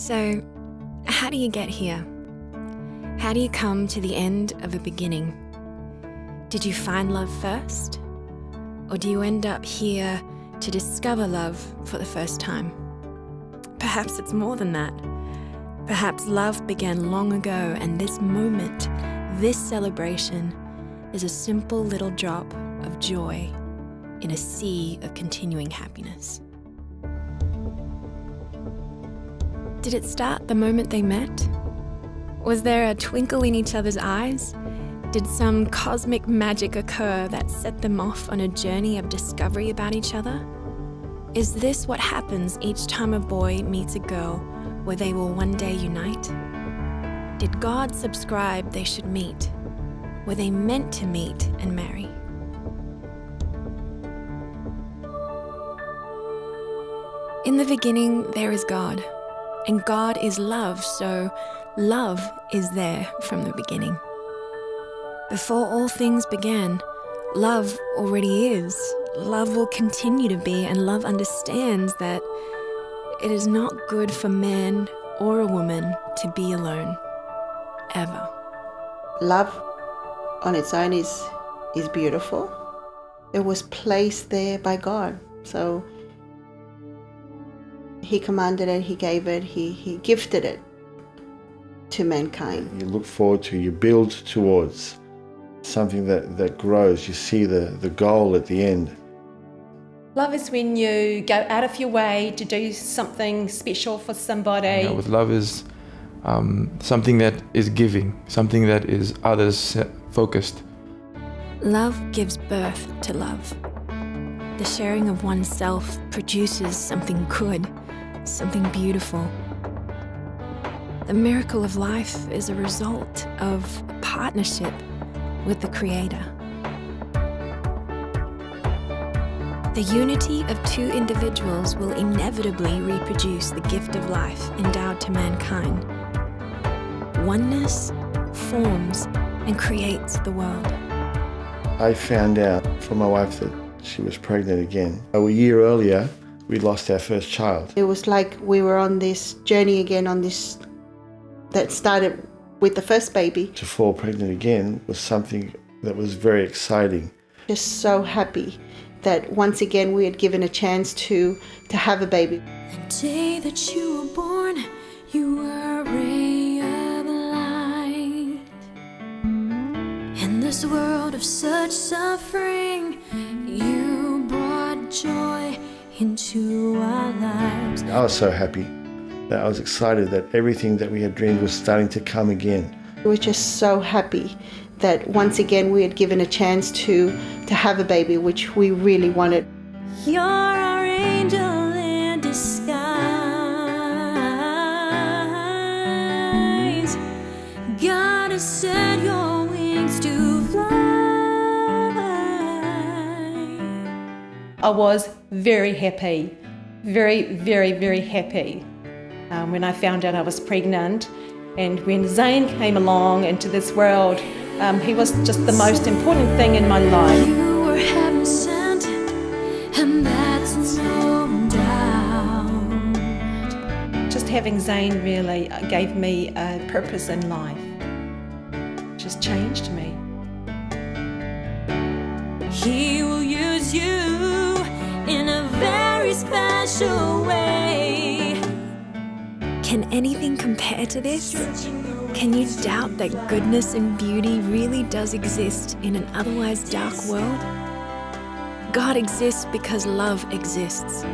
So, how do you get here? How do you come to the end of a beginning? Did you find love first? Or do you end up here to discover love for the first time? Perhaps it's more than that. Perhaps love began long ago, and this moment, this celebration, is a simple little drop of joy in a sea of continuing happiness. Did it start the moment they met? Was there a twinkle in each other's eyes? Did some cosmic magic occur that set them off on a journey of discovery about each other? Is this what happens each time a boy meets a girl where they will one day unite? Did God subscribe they should meet? Were they meant to meet and marry? In the beginning, there is God, and God is love, so love is there from the beginning. Before all things began, love already is. Love will continue to be, and love understands that it is not good for man or a woman to be alone, ever. Love on its own is beautiful. It was placed there by God. So He commanded it, He gave it, He gifted it to mankind. You look forward to, you build towards something that grows. You see the goal at the end. Love is when you go out of your way to do something special for somebody. You know, with love is something that is giving, something that is others focused. Love gives birth to love. The sharing of oneself produces something good, something beautiful. The miracle of life is a result of a partnership with the Creator. The unity of two individuals will inevitably reproduce the gift of life endowed to mankind. Oneness forms and creates the world. I found out from my wife that she was pregnant again. A year earlier, we lost our first child. It was like we were on this journey again, that started with the first baby. To fall pregnant again was something that was very exciting. Just so happy that once again we had given a chance to have a baby. The day that you were born, you were a ray of light. In this world of such suffering, you brought joy into our lives. I was so happy that I was excited that everything that we had dreamed was starting to come again. We were just so happy that once again we had given a chance to have a baby, which we really wanted. You're our angel in disguise. God has set your wings to fly. I was very happy, very, very, very happy when I found out I was pregnant. And when Zayne came along into this world, he was just the most important thing in my life. You were heaven sent, and that's no doubt. Just having Zayne really gave me a purpose in life. Just changed me. He will use you in a very special way. Can anything compare to this? Can you doubt that goodness and beauty really does exist in an otherwise dark world? God exists because love exists,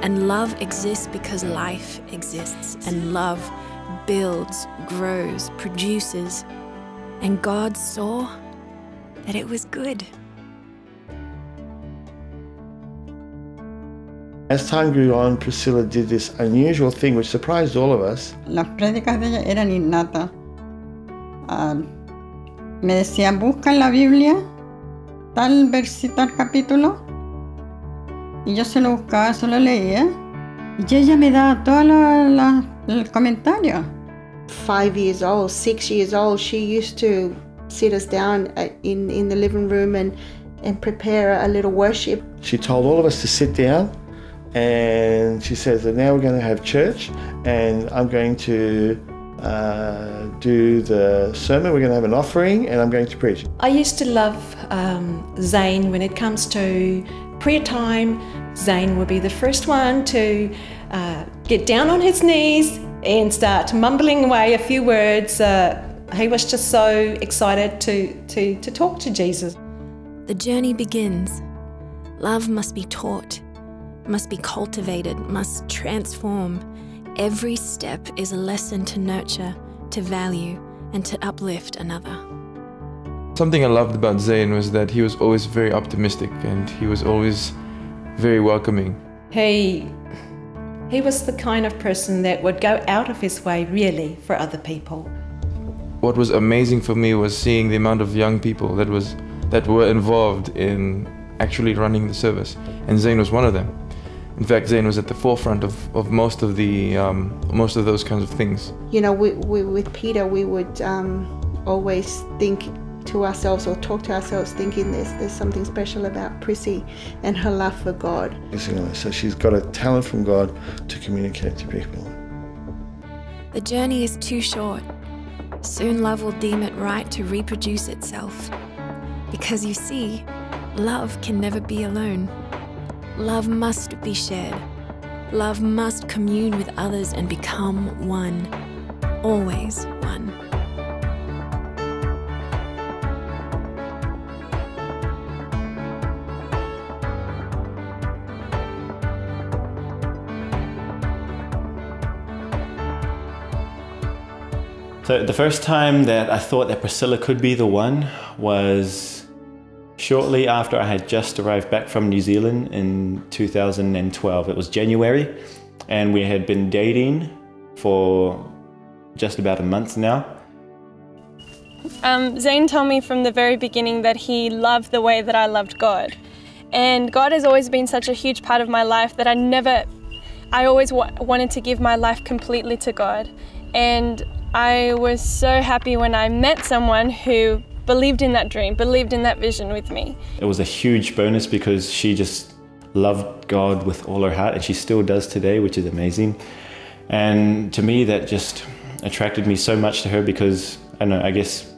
and love exists because life exists, and love builds, grows, produces, and God saw that it was good. As time grew on, Priscilla did this unusual thing which surprised all of us. Las prédicas de ella eran innatas. Me decía, busca en la Biblia tal tal capítulo, y yo se lo buscaba, se lo leía, y ella me daba todo el comentario. 5 years old, 6 years old, she used to sit us down in the living room and prepare a little worship. She told all of us to sit down and she says that now we're going to have church, and I'm going to do the sermon, we're going to have an offering, and I'm going to preach. I used to love Zayne. When it comes to prayer time, Zayne would be the first one to get down on his knees and start mumbling away a few words. He was just so excited to talk to Jesus. The journey begins. Love must be taught, must be cultivated, must transform. Every step is a lesson to nurture, to value, and to uplift another. Something I loved about Zayne was that he was always very optimistic, and he was always very welcoming. He was the kind of person that would go out of his way, really, for other people. What was amazing for me was seeing the amount of young people that were involved in actually running the service, and Zayne was one of them. In fact, Zayne was at the forefront of most of those kinds of things. You know, with Peter, we would always think to ourselves or talk to ourselves, thinking there's something special about Prissy and her love for God. So she's got a talent from God to communicate to people. The journey is too short. Soon love will deem it right to reproduce itself. Because you see, love can never be alone. Love must be shared. Love must commune with others and become one. Always one. So the first time that I thought that Priscilla could be the one was shortly after I had just arrived back from New Zealand in 2012. It was January, and we had been dating for just about a month now. Zayne told me from the very beginning that he loved the way that I loved God. And God has always been such a huge part of my life that I always wanted to give my life completely to God. And I was so happy when I met someone who believed in that dream, believed in that vision with me. It was a huge bonus because she just loved God with all her heart, and she still does today, which is amazing. And to me, that just attracted me so much to her because, I don't know, I guess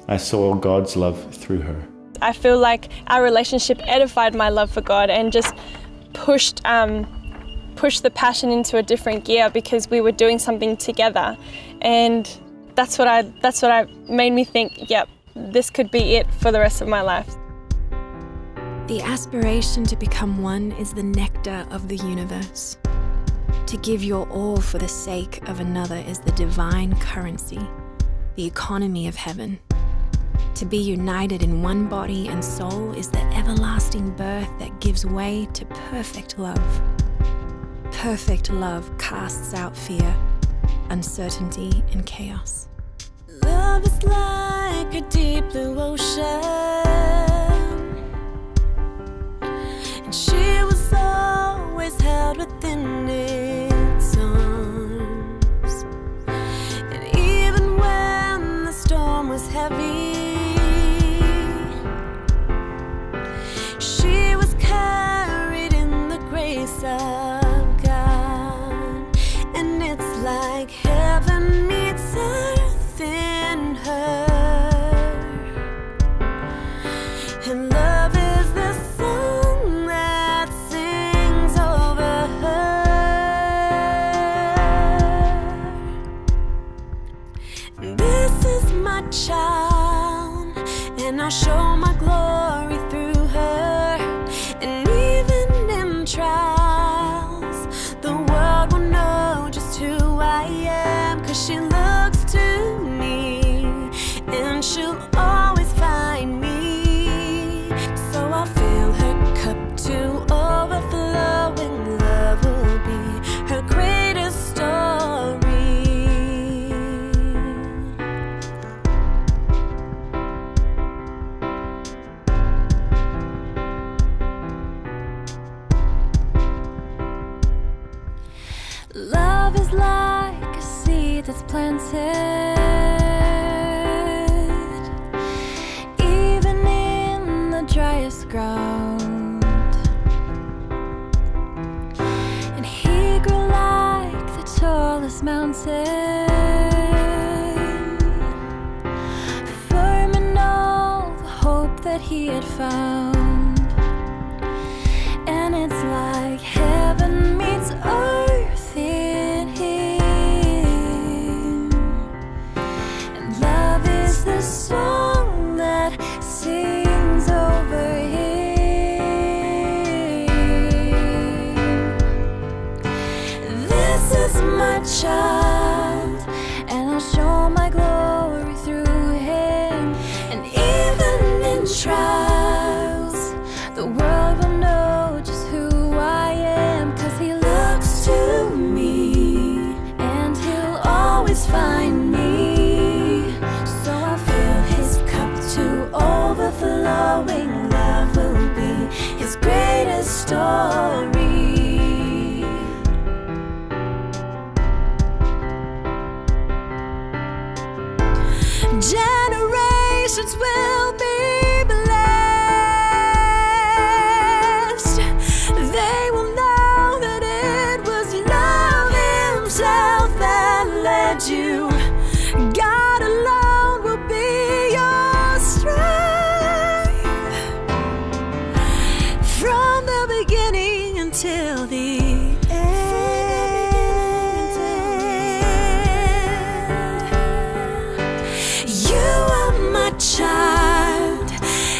I saw God's love through her. I feel like our relationship edified my love for God and just pushed the passion into a different gear because we were doing something together. And that's what made me think, yep, this could be it for the rest of my life. The aspiration to become one is the nectar of the universe. To give your all for the sake of another is the divine currency, the economy of heaven. To be united in one body and soul is the everlasting birth that gives way to perfect love. Perfect love casts out fear, uncertainty, and chaos. Love is like a deep blue ocean, and she was always held within its arms. And even when the storm was heavy, she was carried in the grace of God. And it's like heaven meets earth in her. And love is the song that sings over her. This is my child, and I'll show my glory through her. And even in trials, the world will know just who I am, 'cause she looks to me, and she'll always find me. So I'll fill her cup to overflowing. Love will be her greatest story. Love is like a seed that's planted, even in the driest ground. this mountain, firm in all the hope that he had found. And it's like heaven meets earth in him, and love is the song that sings over him. This is my child, and I'll show my glory through him. And even in trials, the world will know just who I am, 'cause he looks to me, and he'll always find me. So I fill his cup to overflowing. Love will be his greatest story. Generations will be blessed. They will know that it was love himself that led you. God alone will be your strength, from the beginning until the end. You are my child,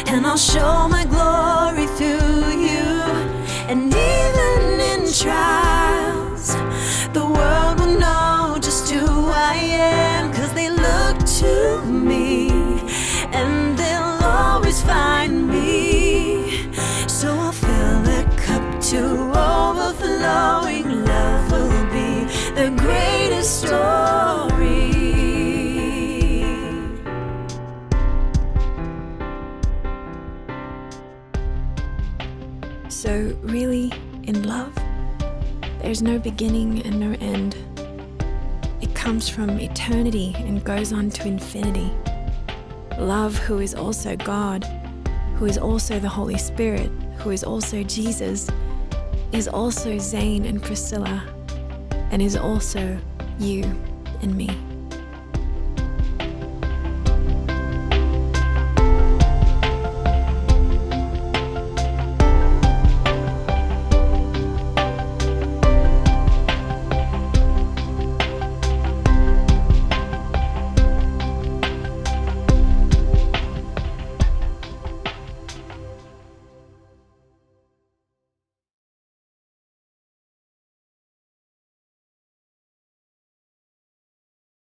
and I'll show my glory through you. And even in trials, the world will know just who I am, 'cause they look to me, and they'll always find me. So I'll fill the cup to overflowing. Love will be the greatest story. So really, in love, there's no beginning and no end. It comes from eternity and goes on to infinity. Love, who is also God, who is also the Holy Spirit, who is also Jesus, is also Zayne and Priscilla, and is also you and me.